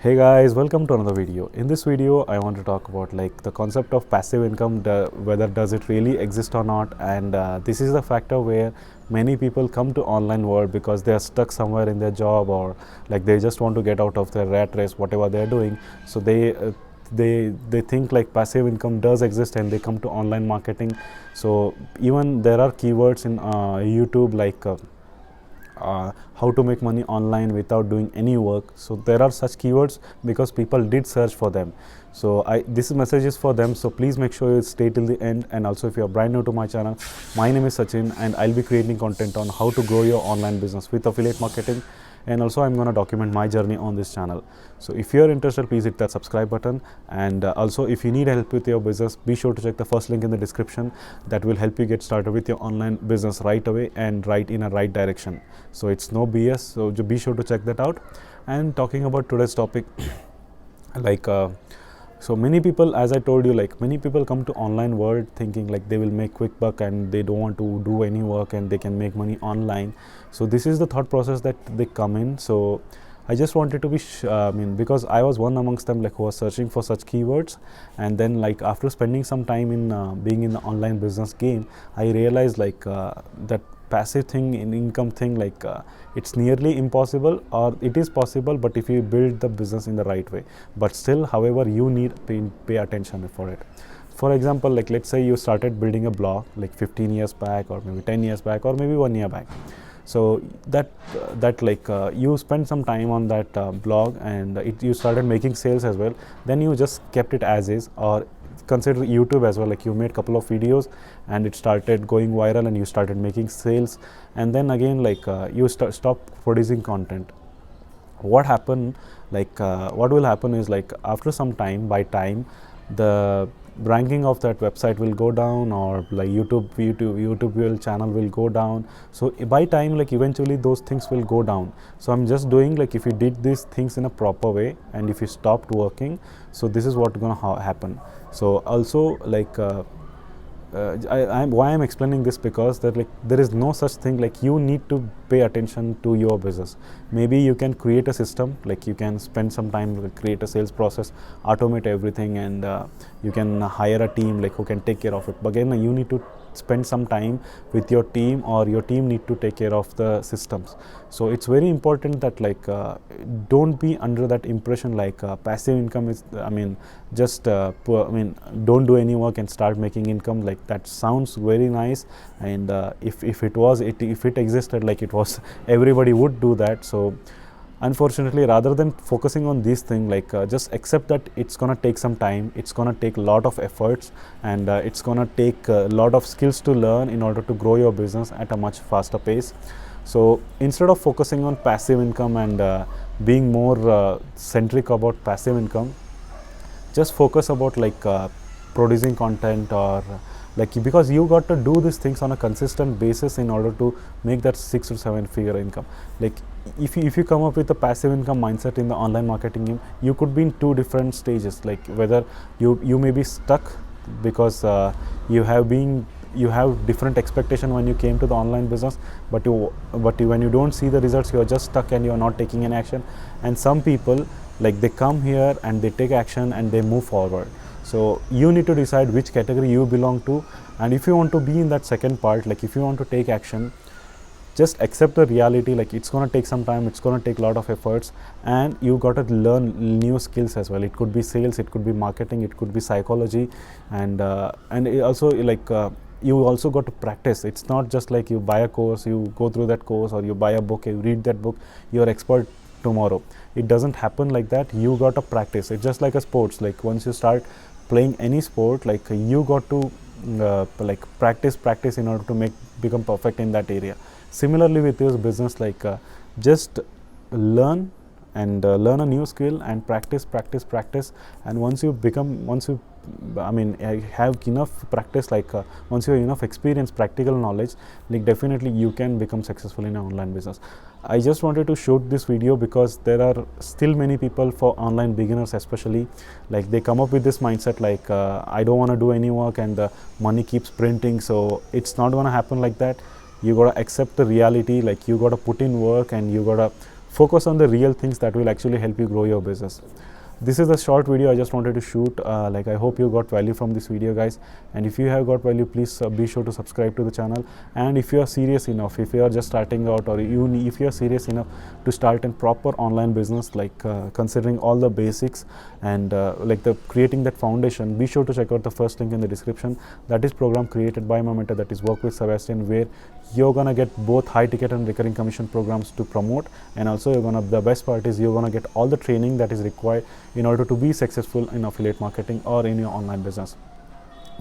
Hey guys, welcome to another video. In this video, I want to talk about like the concept of passive income, whether does it really exist or not. And this is the factor where many people come to online world because they are stuck somewhere in their job, or like they just want to get out of their rat race, whatever they are doing. So they think like passive income does exist, and they come to online marketing. So even there are keywords in YouTube like how to make money online without doing any work. So there are such keywords because people did search for them. So this message is for them, so please make sure you stay till the end. And also, if you are brand new to my channel, my name is Sachin and I'll be creating content on how to grow your online business with affiliate marketing, and also I'm going to document my journey on this channel. So if you're interested, please hit that subscribe button. And also, if you need help with your business, be sure to check the first link in the description. That will help you get started with your online business right away and right in a right direction. So it's no BS, so be sure to check that out. And talking about today's topic, like so many people, as I told you, like many people come to online world thinking like they will make quick buck and they don't want to do any work and they can make money online. So this is the thought process that they come in. So I just wanted to be because I was one amongst them, like who was searching for such keywords. And then like after spending some time in being in the online business game, I realized like that passive thing, in income thing, like it's nearly impossible, or it is possible, but if you build the business in the right way. But still, however, you need pay attention for it. For example, like let's say you started building a blog like 15 years back, or maybe 10 years back, or maybe 1 year back. So that you spent some time on that blog, and you started making sales as well. Then you just kept it as is, or consider YouTube as well, like you made a couple of videos and it started going viral and you started making sales. And then again, like you stop producing content. What happened, like what will happen is, like after some time, by time, the ranking of that website will go down, or like YouTube channel will go down. So by time, like eventually those things will go down. So I'm just doing like, if you did these things in a proper way and if you stopped working, so this is what's gonna happen. So also, like why I'm explaining this, because that like there is no such thing, like you need to pay attention to your business. Maybe you can create a system, like you can spend some time to create a sales process, automate everything, and you can hire a team like who can take care of it. But again, you need to spend some time with your team, or your team need to take care of the systems. So it's very important that like don't be under that impression like passive income is, just don't do any work and start making income. Like that sounds very nice, and if it existed, like it was, everybody would do that. So unfortunately, rather than focusing on these things, like just accept that it's gonna take some time, it's gonna take a lot of efforts, and it's gonna take a lot of skills to learn in order to grow your business at a much faster pace. So instead of focusing on passive income and being more centric about passive income, just focus about like producing content, or like, because you got to do these things on a consistent basis in order to make that 6 to 7 figure income. Like if you come up with a passive income mindset in the online marketing game, you could be in two different stages, like whether you may be stuck because you have different expectation when you came to the online business, but when you don't see the results, you are just stuck and you are not taking any action. And some people, like they come here and they take action and they move forward. So you need to decide which category you belong to. And if you want to be in that second part, like if you want to take action, just accept the reality, like it's going to take some time, it's going to take a lot of efforts, and you got to learn new skills as well. It could be sales, it could be marketing, it could be psychology, and it also, like you also got to practice. It's not just like you buy a course, you go through that course, or you buy a book, you read that book, you're expert tomorrow. It doesn't happen like that. You got to practice. It's just like a sports, like once you start playing any sport, like you got to like practice in order to become perfect in that area. Similarly with your business, like just learn a new skill and practice. And once you have enough practice, like once you have enough experience, practical knowledge, like definitely you can become successful in an online business. I just wanted to shoot this video because there are still many people, for online beginners especially, like they come up with this mindset like I don't want to do any work and the money keeps printing. So it's not going to happen like that. You got to accept the reality, like you got to put in work and you got to Focus on the real things that will actually help you grow your business. This is a short video I just wanted to shoot. I hope you got value from this video, guys, and if you have got value, please be sure to subscribe to the channel. And if you are serious enough, if you are just starting out, or if you are serious enough to start a proper online business, considering all the basics and the creating that foundation, be sure to check out the first link in the description. That is program created by my mentor, that is Work with Sebastian, where you're gonna get both high ticket and recurring commission programs to promote, and also the best part is you're gonna get all the training that is required in order to be successful in affiliate marketing or in your online business.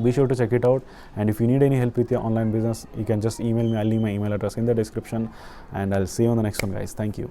Be sure to check it out, and if you need any help with your online business, you can just email me. I'll leave my email address in the description, and I'll see you on the next one, guys. Thank you.